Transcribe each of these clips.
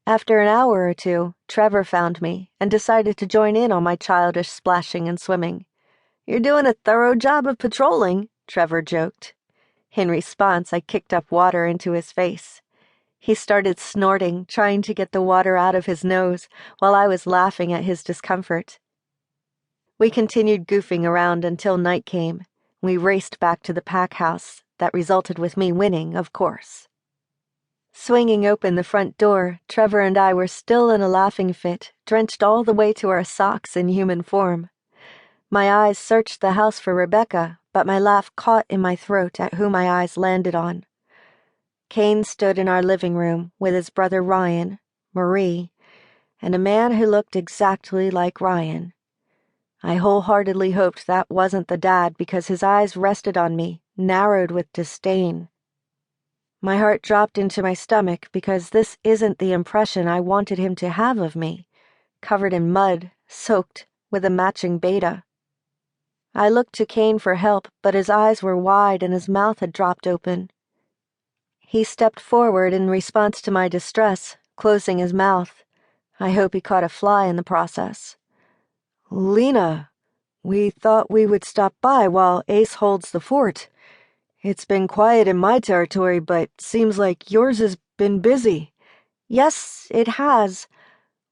After an hour or two, Trevor found me and decided to join in on my childish splashing and swimming. "You're doing a thorough job of patrolling," Trevor joked. In response, I kicked up water into his face. He started snorting, trying to get the water out of his nose, while I was laughing at his discomfort. We continued goofing around until night came. We raced back to the pack house. That resulted with me winning, of course. Swinging open the front door, Trevor and I were still in a laughing fit, drenched all the way to our socks in human form. My eyes searched the house for Rebecca, but my laugh caught in my throat at who my eyes landed on. Kane stood in our living room with his brother Ryan, Marie, and a man who looked exactly like Ryan. I wholeheartedly hoped that wasn't the dad because his eyes rested on me, narrowed with disdain. My heart dropped into my stomach because this isn't the impression I wanted him to have of me, covered in mud, soaked, with a matching beta. I looked to Kane for help, but his eyes were wide and his mouth had dropped open. He stepped forward in response to my distress, closing his mouth. I hope he caught a fly in the process. "Lena, we thought we would stop by while Ace holds the fort. It's been quiet in my territory, but seems like yours has been busy." "Yes, it has.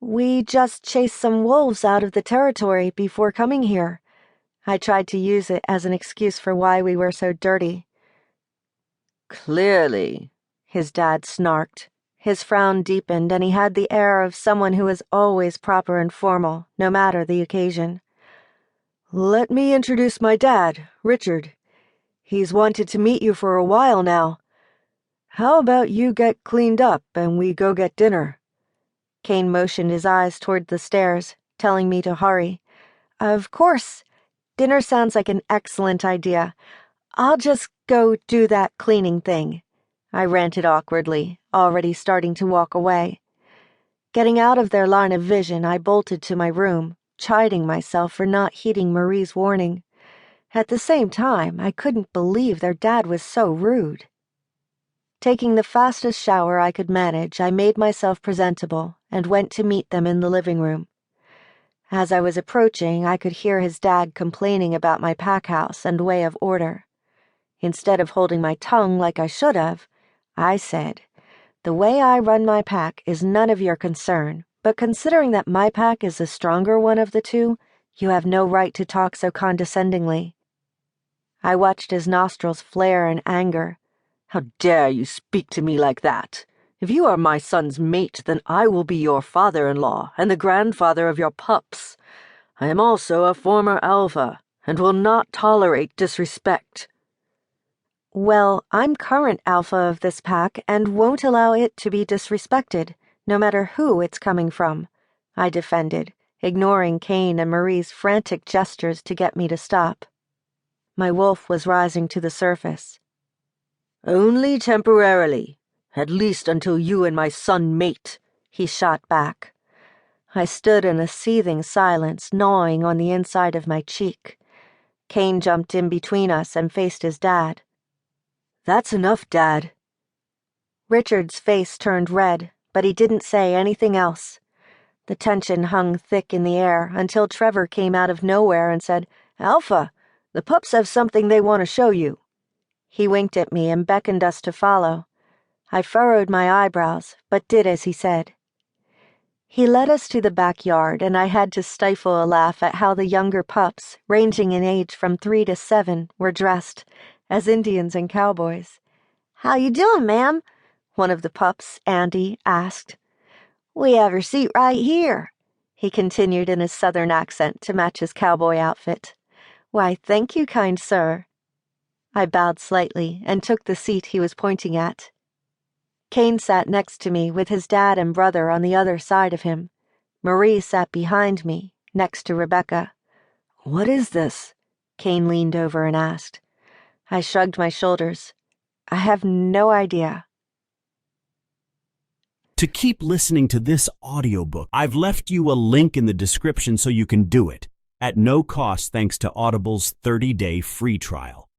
We just chased some wolves out of the territory before coming here." I tried to use it as an excuse for why we were so dirty. "Clearly," his dad snarked. His frown deepened, and he had the air of someone who is always proper and formal, no matter the occasion. "Let me introduce my dad, Richard. He's wanted to meet you for a while now. How about you get cleaned up and we go get dinner?" Kane motioned his eyes toward the stairs, telling me to hurry. "Of course. Dinner sounds like an excellent idea. I'll just go do that cleaning thing," I ranted awkwardly, already starting to walk away. Getting out of their line of vision, I bolted to my room, chiding myself for not heeding Marie's warning. At the same time, I couldn't believe their dad was so rude. Taking the fastest shower I could manage, I made myself presentable and went to meet them in the living room. As I was approaching, I could hear his dad complaining about my pack house and way of order. Instead of holding my tongue like I should have, I said, "The way I run my pack is none of your concern, but considering that my pack is the stronger one of the two, you have no right to talk so condescendingly." I watched his nostrils flare in anger. "How dare you speak to me like that? If you are my son's mate, then I will be your father-in-law and the grandfather of your pups. I am also a former alpha and will not tolerate disrespect." "Well, I'm current alpha of this pack and won't allow it to be disrespected, no matter who it's coming from," I defended, ignoring Kane and Marie's frantic gestures to get me to stop. My wolf was rising to the surface. "Only temporarily. At least until you and my son mate," he shot back. I stood in a seething silence, gnawing on the inside of my cheek. Kane jumped in between us and faced his dad. "That's enough, Dad." Richard's face turned red, but he didn't say anything else. The tension hung thick in the air until Trevor came out of nowhere and said, "Alpha, the pups have something they want to show you." He winked at me and beckoned us to follow. I furrowed my eyebrows, but did as he said. He led us to the backyard, and I had to stifle a laugh at how the younger pups, ranging in age from 3 to 7, were dressed, as Indians and cowboys. "How you doing, ma'am?" one of the pups, Andy, asked. "We have your seat right here," he continued in his southern accent to match his cowboy outfit. "Why, thank you, kind sir." I bowed slightly and took the seat he was pointing at. Kane sat next to me with his dad and brother on the other side of him. Marie sat behind me, next to Rebecca. "What is this?" Kane leaned over and asked. I shrugged my shoulders. "I have no idea." To keep listening to this audiobook, I've left you a link in the description so you can do it, at no cost thanks to Audible's 30-day free trial.